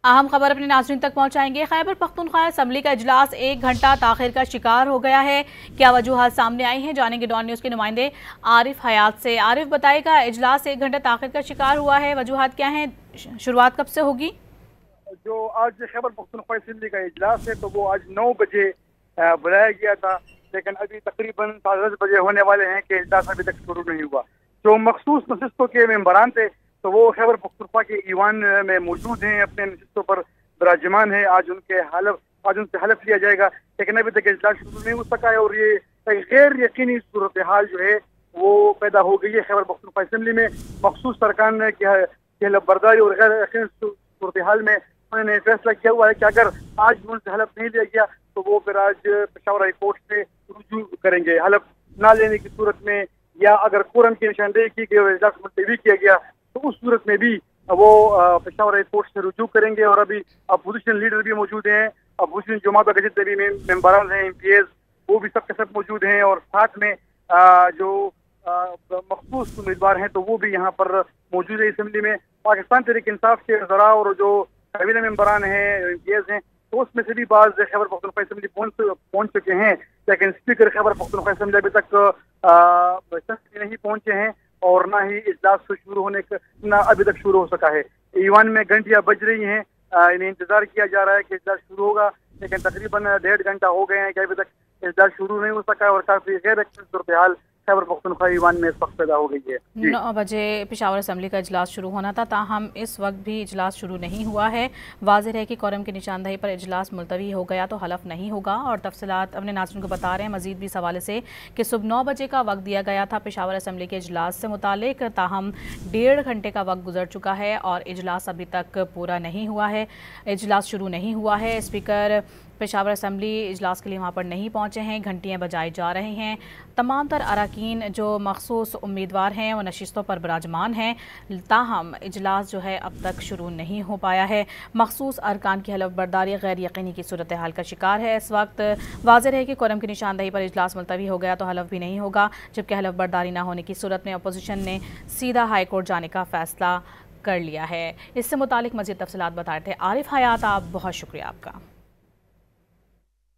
अहम खबर अपने नाज़रीन तक पहुंचाएंगे। खैबर पख्तूनख्वा असम्बली का इजलास 1 घंटा ताखिर का शिकार हो गया है। क्या वजूहात सामने आई हैं, जानेंगे डॉन न्यूज़ के नुमाइंदे आरिफ हयात से। आरिफ बताएगा, इजलास 1 घंटा ताखिर का शिकार हुआ है, वजूहात क्या हैं, शुरुआत कब से होगी? जो आज खैबर पख्तूनख्वा असम्बली का इजलास है तो वो आज 9 बजे बुलाया गया था, लेकिन अभी तकरीबन 10 बजे होने वाले हैं कि इजलास अभी तक शुरू नहीं हुआ। जो मखसूस नशिस्तों के मेंबरान थे तो वो खैबर पख्तूनख्वा के ईवान में मौजूद हैं, अपने नशिस्तों पर विराजमान है। आज उनसे हलफ लिया जाएगा, लेकिन अभी तक इजलास शुरू नहीं हो सका है और ये एक गैर यकीनी सूरत हाल जो है वो पैदा हो गई है खैबर पख्तूनख्वा असम्बली में। मखसूस सरकान की हलफबरदारी और गैर यकीनी सूरत हाल में उन्होंने फैसला किया हुआ है कि अगर आज उनसे हलफ नहीं लिया गया तो वो फिर आज पेशावर हाई कोर्ट से रुजू करेंगे। हलफ ना लेने की सूरत में या अगर कुरान की निशानदेही की गई और इजलास मुलतवी किया गया तो उस सूरत में भी वो पेशावर हाई कोर्ट से रुजू करेंगे। और अभी अपोजिशन लीडर भी मौजूद हैं, अपोजिशन जमात के जितने भी मेंबरान हैं, एमपीएस, वो भी सब के सब मौजूद हैं। और साथ में जो मखसूस उम्मीदवार हैं तो वो भी यहाँ पर मौजूद है असम्बली में। पाकिस्तान तहरीक इंसाफ के वज़रा और जो काबिना मेंबरान हैं, एमपीएस हैं, तो उसमें से भी बाज़ खैबर पख्तूनख्वा असम्बली पहुंच चुके हैं, लेकिन स्पीकर खैबर पख्तूनख्वा असम्बली अभी तक नहीं पहुंचे हैं और ना ही इजलास शुरू होने का ना अभी तक शुरू हो सका है। ईवान में घंटियां बज रही हैं, इन्हें इंतजार किया जा रहा है कि इजलास शुरू होगा, लेकिन तकरीबन 1.5 घंटा हो गए हैं कि अभी तक इजलास शुरू नहीं हो सका है और काफी गैर यकीनी सूरत हाल खैबर पख्तूनख्वा ईवान में इस वक्त पैदा हो गई है। 9 बजे पेशावर असम्बली का इजलास शुरू होना था, ताहम इस वक्त भी इजलास शुरू नहीं हुआ है। वाज़ेह है कि कोरम की निशानदही पर इजलास मुलतवी हो गया तो हलफ नहीं होगा। और तफसीलात अपने नाज़रीन को बता रहे हैं मज़ीद भी इस हवाले से कि सुबह 9 बजे का वक्त दिया गया था पेशावर असम्बली के इजलास से मुतालिक, ताहम 1.5 घंटे का वक्त गुजर चुका है और इजलास अभी तक पूरा नहीं हुआ है, इजलास शुरू नहीं हुआ है। स्पीकर पेशावर असम्बली इजलास के लिए वहाँ पर नहीं पहुँचे हैं, घंटियाँ बजाई जा रही हैं। तमाम तर अरकान जो मखसूस उम्मीदवार हैं वो नशिस्तों पर विराजमान हैं, ताहम इजलास जो है अब तक शुरू नहीं हो पाया है। मखसूस अरकान की हलफ बर्दारी गैर यकीनी की सूरत हाल का शिकार है। इस वक्त वाज़ेह है कि कोरम की निशानदही पर इजलास मुलतवी हो गया तो हलफ भी नहीं होगा, जबकि हलफ बर्दारी ना होने की सूरत में अपोजिशन ने सीधा हाई कोर्ट जाने का फैसला कर लिया है। इससे मुतालिक मज़ीद तफसीलात बताए थे आरिफ हयात। आप बहुत शुक्रिया आपका।